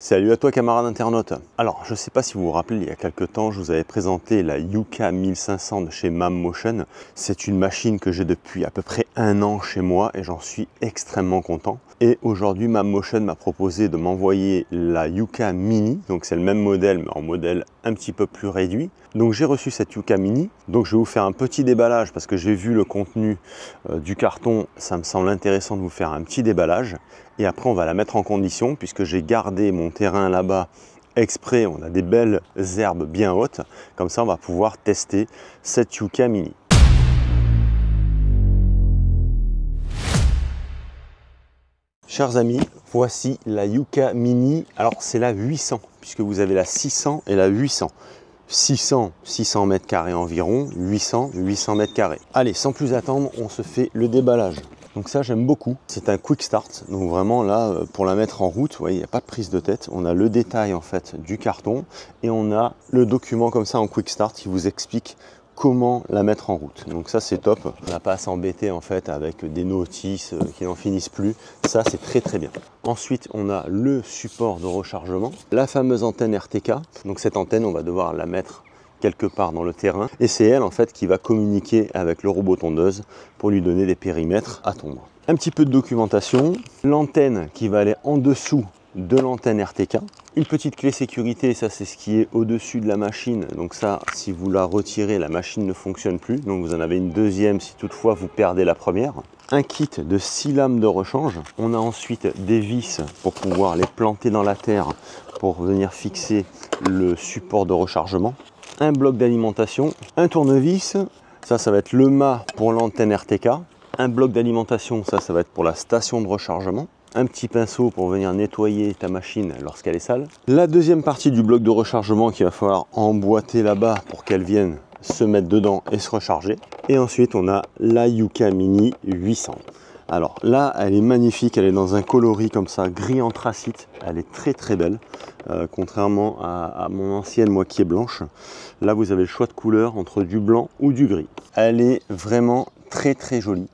Salut à toi camarade internaute. Alors je ne sais pas si vous vous rappelez, il y a quelques temps je vous avais présenté la Yuka 1500 de chez Mammotion. C'est une machine que j'ai depuis à peu près 1 an chez moi et j'en suis extrêmement content. Et aujourd'hui Mammotion m'a proposé de m'envoyer la Yuka Mini, donc c'est le même modèle mais en modèle un petit peu plus réduit. Donc j'ai reçu cette Yuka Mini, donc je vais vous faire un petit déballage parce que j'ai vu le contenu du carton, ça me semble intéressant de vous faire un petit déballage. Et après on va la mettre en condition puisque j'ai gardé mon terrain là-bas exprès, on a des belles herbes bien hautes, comme ça on va pouvoir tester cette Yuka Mini. Chers amis, voici la Yuka Mini. Alors c'est la 800 puisque vous avez la 600 et la 800. 600 mètres carrés environ, 800 mètres carrés. Allez, sans plus attendre, on se fait le déballage. Donc ça j'aime beaucoup, c'est un quick start, donc vraiment là pour la mettre en route, vous voyez, il n'y a pas de prise de tête, on a le détail en fait du carton et on a le document comme ça en quick start qui vous explique comment la mettre en route. Donc ça c'est top, on n'a pas à s'embêter en fait avec des notices qui n'en finissent plus, ça c'est très bien. Ensuite on a le support de rechargement, la fameuse antenne RTK, donc cette antenne on va devoir la mettre quelque part dans le terrain et c'est elle en fait qui va communiquer avec le robot tondeuse pour lui donner des périmètres à tondre. Un petit peu de documentation, l'antenne qui va aller en dessous de l'antenne RTK, une petite clé sécurité, ça c'est ce qui est au-dessus de la machine, donc ça si vous la retirez la machine ne fonctionne plus, donc vous en avez une deuxième si toutefois vous perdez la première. Un kit de 6 lames de rechange, on a ensuite des vis pour pouvoir les planter dans la terre pour venir fixer le support de rechargement, un bloc d'alimentation, un tournevis, ça va être le mât pour l'antenne RTK, un bloc d'alimentation, ça va être pour la station de rechargement, un petit pinceau pour venir nettoyer ta machine lorsqu'elle est sale, la deuxième partie du bloc de rechargement qu'il va falloir emboîter là-bas pour qu'elle vienne se mettre dedans et se recharger, et ensuite on a la Yuka Mini 800. Alors là, elle est magnifique, elle est dans un coloris comme ça, gris anthracite, elle est très belle, contrairement à mon ancienne, moi qui est blanche. Là, vous avez le choix de couleur entre du blanc ou du gris. Elle est vraiment très jolie.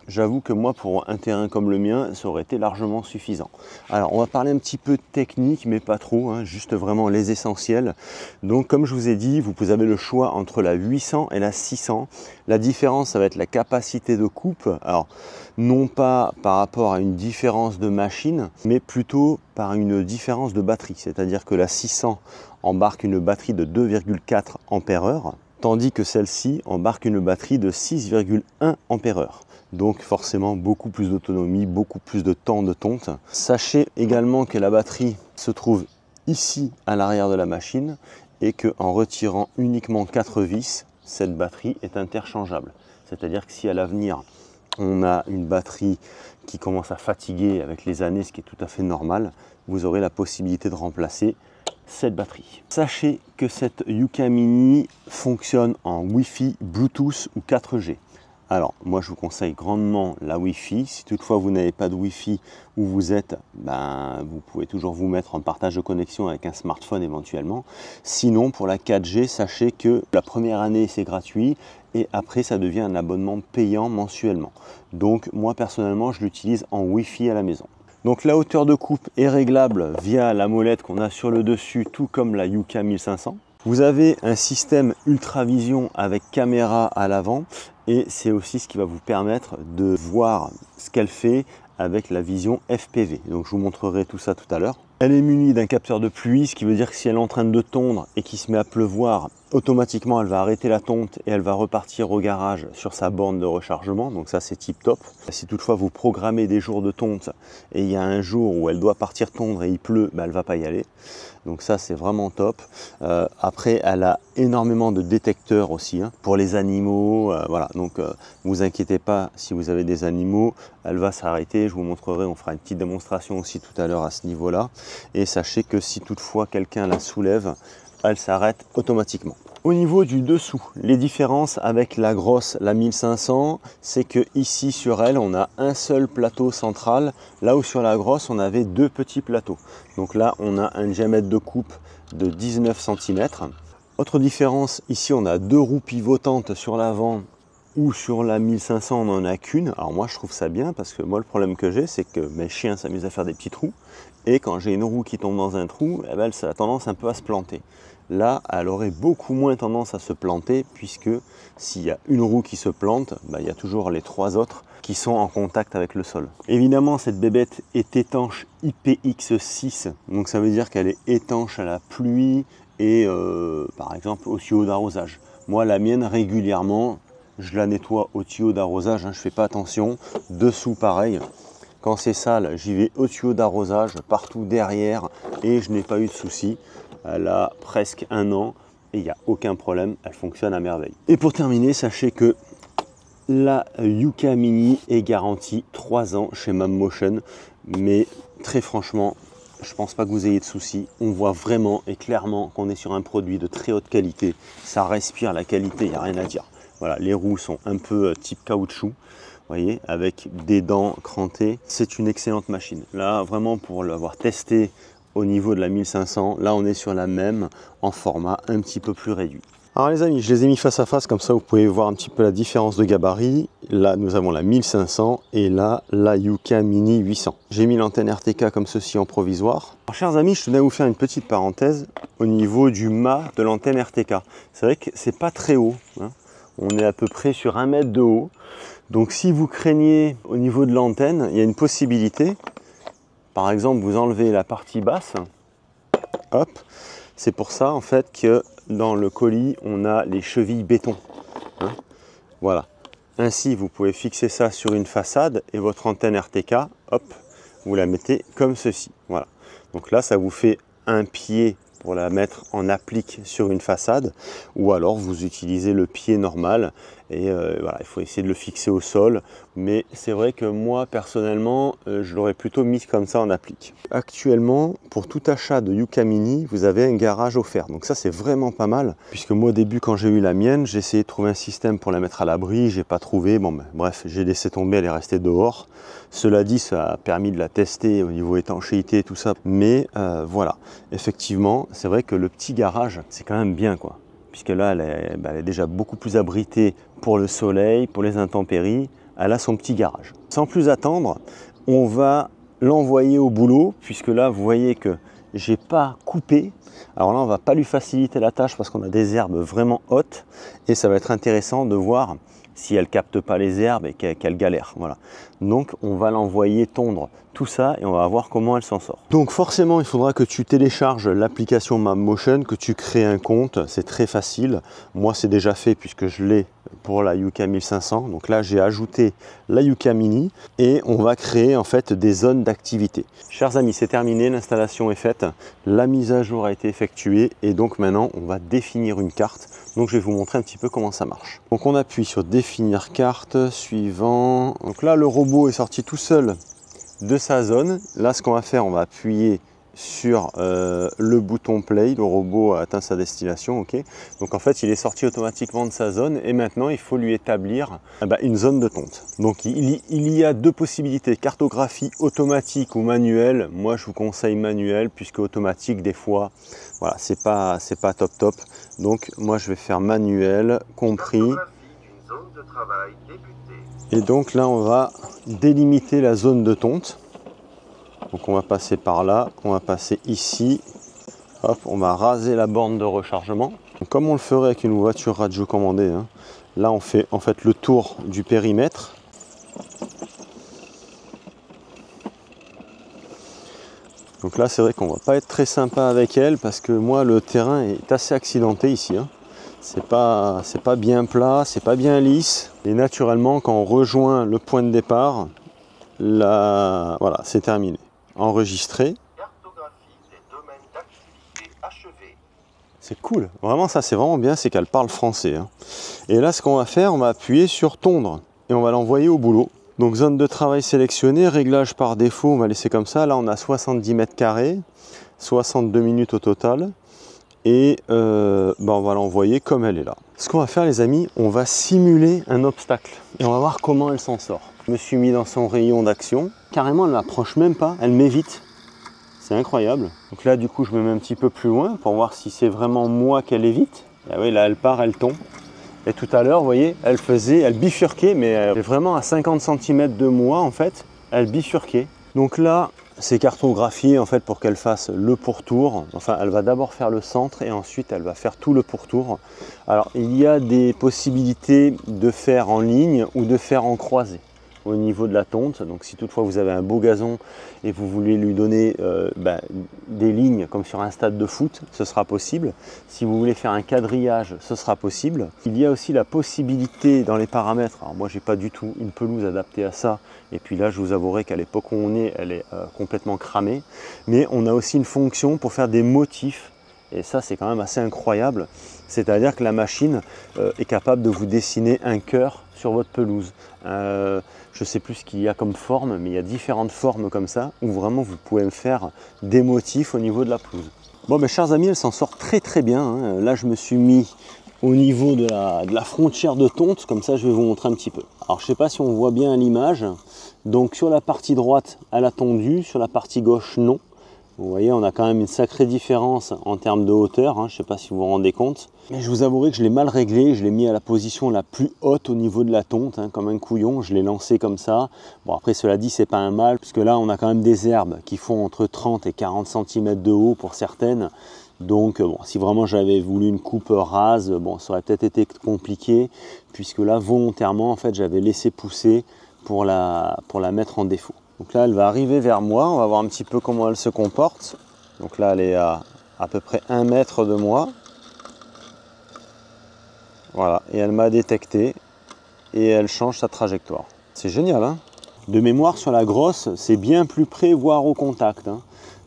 J'avoue que moi, pour un terrain comme le mien, ça aurait été largement suffisant. Alors, on va parler un petit peu de technique, mais pas trop, hein, juste vraiment les essentiels. Donc, comme je vous ai dit, vous avez le choix entre la 800 et la 600. La différence, ça va être la capacité de coupe. Alors, non pas par rapport à une différence de machine, mais plutôt par une différence de batterie. C'est-à-dire que la 600 embarque une batterie de 2,4 ampères-heure, tandis que celle-ci embarque une batterie de 6,1 ampères-heure. Donc forcément beaucoup plus d'autonomie, beaucoup plus de temps de tonte. Sachez également que la batterie se trouve ici à l'arrière de la machine et qu'en retirant uniquement 4 vis, cette batterie est interchangeable. C'est-à-dire que si à l'avenir on a une batterie qui commence à fatiguer avec les années, ce qui est tout à fait normal, vous aurez la possibilité de remplacer cette batterie. Sachez que cette Yuka Mini fonctionne en Wi-Fi, Bluetooth ou 4G. Alors moi je vous conseille grandement la Wi-Fi. Si toutefois vous n'avez pas de Wi-Fi où vous êtes, vous pouvez toujours vous mettre en partage de connexion avec un smartphone éventuellement. Sinon pour la 4G, sachez que la première année c'est gratuit et après ça devient un abonnement payant mensuellement. Donc moi personnellement je l'utilise en Wi-Fi à la maison. Donc la hauteur de coupe est réglable via la molette qu'on a sur le dessus, tout comme la Yuka 1500. Vous avez un système Ultravision avec caméra à l'avant et c'est aussi ce qui va vous permettre de voir ce qu'elle fait avec la vision FPV. Donc je vous montrerai tout ça tout à l'heure. Elle est munie d'un capteur de pluie, ce qui veut dire que si elle est en train de tondre et qu'il se met à pleuvoir, automatiquement elle va arrêter la tonte et elle va repartir au garage sur sa borne de rechargement. Donc ça c'est tip top. Si toutefois vous programmez des jours de tonte et il y a un jour où elle doit partir tondre et il pleut, elle ne va pas y aller. Donc ça c'est vraiment top. Après elle a énormément de détecteurs aussi pour les animaux. Voilà, donc vous inquiétez pas si vous avez des animaux, elle va s'arrêter. Je vous montrerai, on fera une petite démonstration aussi tout à l'heure à ce niveau-là. Et sachez que si toutefois quelqu'un la soulève, elle s'arrête automatiquement. Au niveau du dessous, les différences avec la grosse, la 1500, c'est que ici sur elle, on a un seul plateau central, là où sur la grosse, on avait 2 petits plateaux. Donc là, on a un diamètre de coupe de 19 cm. Autre différence, ici, on a 2 roues pivotantes sur l'avant ou sur la 1500 on n'en a qu'une. Alors moi je trouve ça bien parce que moi le problème que j'ai c'est que mes chiens s'amusent à faire des petits trous Et quand j'ai une roue qui tombe dans un trou, eh ben, ça a tendance un peu à se planter. Là, elle aurait beaucoup moins tendance à se planter, puisque s'il y a une roue qui se plante, ben, il y a toujours les 3 autres qui sont en contact avec le sol. Évidemment, cette bébête est étanche IPX6, donc ça veut dire qu'elle est étanche à la pluie et par exemple au tuyau d'arrosage. Moi, la mienne, régulièrement, je la nettoie au tuyau d'arrosage, hein, je ne fais pas attention. Dessous, pareil. Quand c'est sale, j'y vais au tuyau d'arrosage, partout derrière, et je n'ai pas eu de soucis. Elle a presque 1 an et il n'y a aucun problème, elle fonctionne à merveille. Et pour terminer, sachez que la Yuka Mini est garantie 3 ans chez Mammotion, mais très franchement, je ne pense pas que vous ayez de soucis. On voit vraiment et clairement qu'on est sur un produit de très haute qualité. Ça respire la qualité, il n'y a rien à dire. Voilà, les roues sont un peu type caoutchouc, vous voyez, avec des dents crantées. C'est une excellente machine. Là, vraiment, pour l'avoir testé au niveau de la 1500, là, on est sur la même en format un petit peu plus réduit. Alors les amis, je les ai mis face à face, comme ça vous pouvez voir un petit peu la différence de gabarit. Là, nous avons la 1500 et là, la Yuka Mini 800. J'ai mis l'antenne RTK comme ceci en provisoire. Alors, chers amis, je tenais à vous faire une petite parenthèse au niveau du mât de l'antenne RTK. C'est vrai que c'est pas très haut, hein. On est à peu près sur 1 mètre de haut. Donc si vous craignez au niveau de l'antenne, il y a une possibilité. Par exemple, vous enlevez la partie basse. Hop. C'est pour ça en fait que dans le colis, on a les chevilles béton. Hein, voilà. Ainsi, vous pouvez fixer ça sur une façade et votre antenne RTK, hop, vous la mettez comme ceci. Voilà. Donc là, ça vous fait un pied pour la mettre en applique sur une façade, ou alors vous utilisez le pied normal et voilà, il faut essayer de le fixer au sol, mais c'est vrai que moi personnellement je l'aurais plutôt mis comme ça en applique. Actuellement, pour tout achat de Yuka Mini, vous avez un garage offert, donc ça c'est vraiment pas mal, puisque moi au début quand j'ai eu la mienne, j'ai essayé de trouver un système pour la mettre à l'abri, j'ai pas trouvé, bon ben, bref, j'ai laissé tomber, elle est restée dehors. Cela dit, ça a permis de la tester au niveau étanchéité et tout ça, mais voilà, effectivement, c'est vrai que le petit garage, c'est quand même bien, quoi. Puisque là, elle est déjà beaucoup plus abritée pour le soleil, pour les intempéries. Elle a son petit garage. Sans plus attendre, on va l'envoyer au boulot, puisque là, vous voyez que j'ai pas coupé. Alors là, on va pas lui faciliter la tâche parce qu'on a des herbes vraiment hautes et ça va être intéressant de voir si elle capte pas les herbes et qu'elle galère. Voilà. Donc on va l'envoyer tondre tout ça et on va voir comment elle s'en sort. Donc forcément, il faudra que tu télécharges l'application Mammotion, que tu crées un compte. C'est très facile. Moi, c'est déjà fait puisque je l'ai pour la Yuka 1500. Donc là, j'ai ajouté la Yuka Mini et on va créer en fait des zones d'activité. Chers amis, c'est terminé. L'installation est faite. La mise à jour a été effectuée et donc maintenant, on va définir une carte. Donc je vais vous montrer un petit peu comment ça marche. Donc on appuie sur définir carte, suivant. Donc là, le robot est sorti tout seul de sa zone. Là, ce qu'on va faire, on va appuyer sur le bouton play. Le robot a atteint sa destination. Ok. Donc en fait, il est sorti automatiquement de sa zone et maintenant, il faut lui établir une zone de tonte. Donc il y a 2 possibilités, cartographie automatique ou manuelle. Moi, je vous conseille manuel puisque automatique, des fois, voilà, c'est pas top. Donc moi, je vais faire manuel, compris. Et donc là, on va délimiter la zone de tonte. Donc on va passer par là, on va passer ici. Hop, on va raser la borne de rechargement. Donc, comme on le ferait avec une voiture radiocommandée, hein, là on fait en fait le tour du périmètre. Donc là, c'est vrai qu'on va pas être très sympa avec elle parce que moi, le terrain est assez accidenté ici. Hein. C'est pas bien plat, c'est pas bien lisse. Et naturellement, quand on rejoint le point de départ, là, voilà, c'est terminé. Enregistré. C'est cool. Vraiment, ça, c'est vraiment bien, c'est qu'elle parle français. Hein. Et là, ce qu'on va faire, on va appuyer sur tondre et on va l'envoyer au boulot. Donc, zone de travail sélectionnée, réglage par défaut, on va laisser comme ça. Là, on a 70 mètres carrés, 62 minutes au total. Et on va l'envoyer comme elle est là. Ce qu'on va faire, les amis, on va simuler un obstacle et on va voir comment elle s'en sort. Je me suis mis dans son rayon d'action. Carrément, elle ne m'approche même pas, elle m'évite. C'est incroyable. Donc là, du coup, je me mets un petit peu plus loin pour voir si c'est vraiment moi qu'elle évite. Et oui, là, elle part, elle tombe. Et tout à l'heure, vous voyez, elle bifurquait, mais vraiment à 50 cm de moi, en fait, elle bifurquait. Donc là, C'est cartographié en fait pour qu'elle fasse le pourtour. Enfin, elle va d'abord faire le centre et ensuite elle va faire tout le pourtour. Alors, il y a des possibilités de faire en ligne ou de faire en croisée au niveau de la tonte. Donc si toutefois vous avez un beau gazon et vous voulez lui donner des lignes comme sur un stade de foot, ce sera possible. Si vous voulez faire un quadrillage, ce sera possible. Il y a aussi la possibilité dans les paramètres, alors moi j'ai pas du tout une pelouse adaptée à ça, et puis là je vous avouerai qu'à l'époque où on est, elle est complètement cramée, mais on a aussi une fonction pour faire des motifs, et ça c'est quand même assez incroyable. C'est-à-dire que la machine est capable de vous dessiner un cœur sur votre pelouse. Je ne sais plus ce qu'il y a comme forme, mais il y a différentes formes comme ça, où vraiment vous pouvez faire des motifs au niveau de la pelouse. Bon, mes chers amis, elle s'en sort très très bien, hein. Là, je me suis mis au niveau de la frontière de tonte, comme ça je vais vous montrer un petit peu. Alors, je ne sais pas si on voit bien l'image. Donc, sur la partie droite, elle a tondu, sur la partie gauche, non. Vous voyez, on a quand même une sacrée différence en termes de hauteur, hein. Je ne sais pas si vous vous rendez compte. Mais je vous avouerai que je l'ai mal réglé, je l'ai mis à la position la plus haute au niveau de la tonte, hein, comme un couillon, je l'ai lancé comme ça. Bon, après cela dit, c'est pas un mal, puisque là on a quand même des herbes qui font entre 30 et 40 cm de haut pour certaines. Donc bon, si vraiment j'avais voulu une coupe rase, bon, ça aurait peut-être été compliqué, puisque là volontairement en fait j'avais laissé pousser pour la mettre en défaut. Donc là, elle va arriver vers moi, on va voir un petit peu comment elle se comporte. Donc là, elle est à peu près 1 mètre de moi. Voilà, et elle m'a détecté et elle change sa trajectoire. C'est génial, hein? De mémoire, sur la grosse, c'est bien plus près, voire au contact, hein.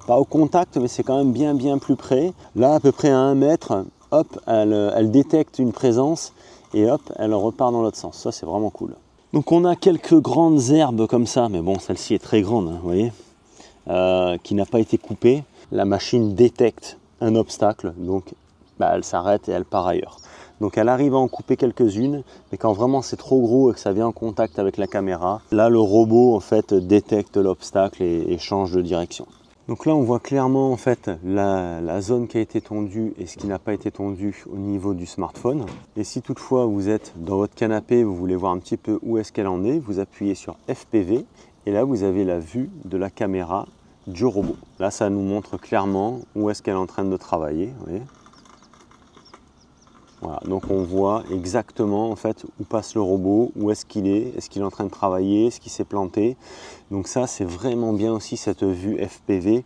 Pas au contact, mais c'est quand même bien plus près. Là, à peu près à 1 mètre, hop, elle détecte une présence et hop, elle repart dans l'autre sens. Ça, c'est vraiment cool. Donc on a quelques grandes herbes comme ça, mais bon, celle-ci est très grande, hein, vous voyez, qui n'a pas été coupée. La machine détecte un obstacle, donc elle s'arrête et elle part ailleurs. Donc elle arrive à en couper quelques-unes, mais quand vraiment c'est trop gros et que ça vient en contact avec la caméra, là le robot en fait détecte l'obstacle et change de direction. Donc là on voit clairement en fait la zone qui a été tondue et ce qui n'a pas été tondu au niveau du smartphone. Et si toutefois vous êtes dans votre canapé, vous voulez voir un petit peu où est-ce qu'elle en est, vous appuyez sur FPV et là vous avez la vue de la caméra du robot. Là ça nous montre clairement où est-ce qu'elle est en train de travailler. Vous voyez, voilà, donc on voit exactement en fait où passe le robot, où est-ce qu'il est en train de travailler, est-ce qu'il s'est planté. Donc ça c'est vraiment bien aussi cette vue FPV,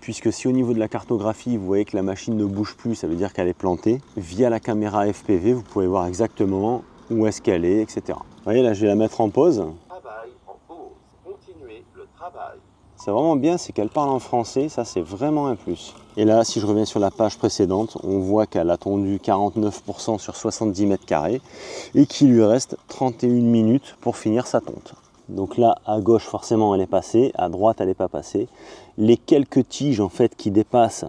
puisque si au niveau de la cartographie vous voyez que la machine ne bouge plus, ça veut dire qu'elle est plantée. Via la caméra FPV vous pouvez voir exactement où est-ce qu'elle est, etc. Vous voyez là je vais la mettre en pause. Travail en pause, continuez le travail. C'est vraiment bien, c'est qu'elle parle en français, ça c'est vraiment un plus. Et là, si je reviens sur la page précédente, on voit qu'elle a tondu 49% sur 70 mètres carrés et qu'il lui reste 31 minutes pour finir sa tonte. Donc là, à gauche, forcément, elle est passée, à droite, elle n'est pas passée. Les quelques tiges en fait qui dépassent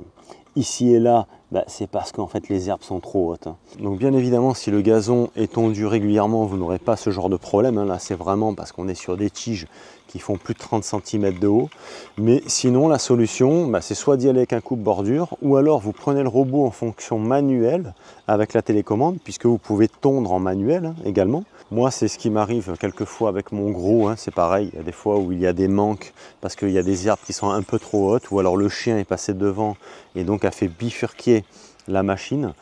ici et là, c'est parce qu'en fait les herbes sont trop hautes. Donc bien évidemment, si le gazon est tondu régulièrement, vous n'aurez pas ce genre de problème. Là, c'est vraiment parce qu'on est sur des tiges qui font plus de 30 cm de haut. Mais sinon, la solution, c'est soit d'y aller avec un coupe-bordure, ou alors vous prenez le robot en fonction manuelle avec la télécommande, puisque vous pouvez tondre en manuel également. Moi, c'est ce qui m'arrive quelquefois avec mon gros, c'est pareil, il y a des fois où il y a des manques parce qu'il y a des herbes qui sont un peu trop hautes, ou alors le chien est passé devant et donc a fait bifurquer la machine.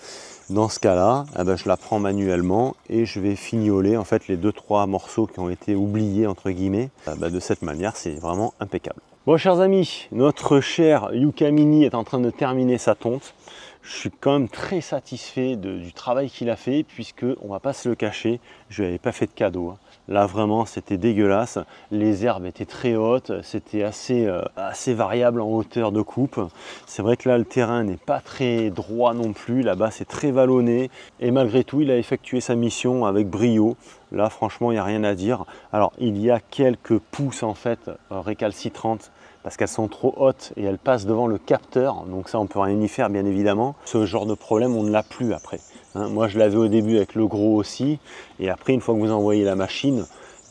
Dans ce cas-là, je la prends manuellement et je vais fignoler en fait les 2-3 morceaux qui ont été oubliés entre guillemets. De cette manière, c'est vraiment impeccable. Bon, chers amis, notre cher Yuka Mini est en train de terminer sa tonte. Je suis quand même très satisfait du travail qu'il a fait, puisque on va pas se le cacher, je lui avais pas fait de cadeau. Là vraiment c'était dégueulasse, les herbes étaient très hautes, c'était assez variable en hauteur de coupe. C'est vrai que là le terrain n'est pas très droit non plus, là-bas c'est très vallonné et malgré tout il a effectué sa mission avec brio. Là franchement il n'y a rien à dire. Alors il y a quelques pousses en fait récalcitrantes parce qu'elles sont trop hautes et elles passent devant le capteur, donc ça on peut rien y faire bien évidemment. Ce genre de problème on ne l'a plus après. Moi je l'avais au début avec le gros aussi, et après une fois que vous envoyez la machine,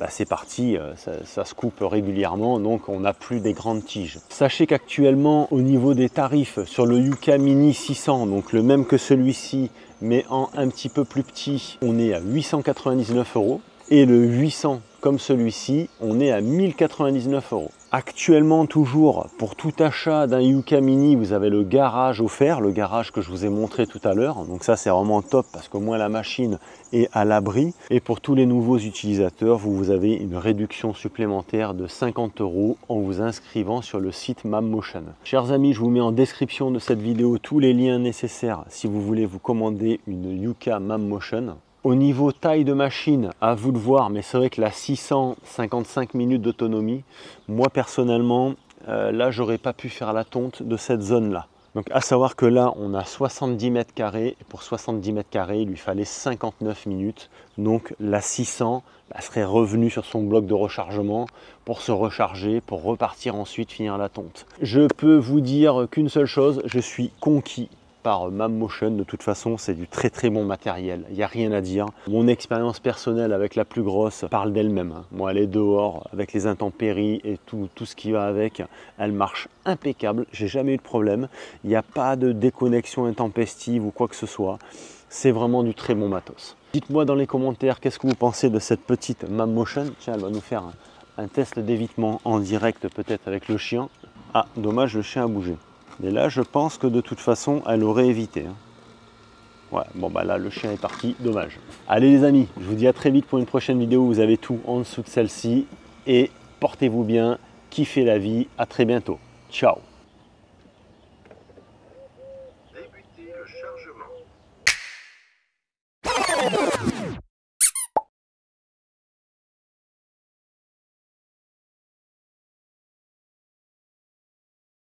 c'est parti, ça se coupe régulièrement, donc on n'a plus des grandes tiges. Sachez qu'actuellement au niveau des tarifs sur le Yuka Mini 600, donc le même que celui-ci mais en un petit peu plus petit, on est à 899 €, et le 800 comme celui-ci, on est à 1099 €. Actuellement, toujours, pour tout achat d'un Yuka Mini, vous avez le garage offert, le garage que je vous ai montré tout à l'heure. Donc ça, c'est vraiment top parce qu'au moins la machine est à l'abri. Et pour tous les nouveaux utilisateurs, vous avez une réduction supplémentaire de 50 € en vous inscrivant sur le site MamMotion. Chers amis, je vous mets en description de cette vidéo tous les liens nécessaires si vous voulez vous commander une Yuka MamMotion. Au niveau taille de machine, à vous de voir, mais c'est vrai que la 655 minutes d'autonomie, moi personnellement, là j'aurais pas pu faire la tonte de cette zone-là. Donc à savoir que là on a 70 mètres carrés, et pour 70 mètres carrés il lui fallait 59 minutes. Donc la 600 serait revenue sur son bloc de rechargement pour se recharger, pour repartir ensuite finir la tonte. Je peux vous dire qu'une seule chose, je suis conquis par MamMotion. De toute façon, c'est du très très bon matériel, il n'y a rien à dire. Mon expérience personnelle avec la plus grosse parle d'elle-même. Moi, elle est dehors avec les intempéries et tout ce qui va avec, elle marche impeccable, j'ai jamais eu de problème. Il n'y a pas de déconnexion intempestive ou quoi que ce soit. C'est vraiment du très bon matos. Dites-moi dans les commentaires qu'est-ce que vous pensez de cette petite MamMotion. Tiens, elle va nous faire un test d'évitement en direct, peut-être avec le chien. Ah, dommage, le chien a bougé. Et là, je pense que de toute façon, elle aurait évité. Ouais, bon bah là, le chien est parti, dommage. Allez les amis, je vous dis à très vite pour une prochaine vidéo. Vous avez tout en dessous de celle-ci. Et portez-vous bien, kiffez la vie. À très bientôt. Ciao. Débutez le chargement.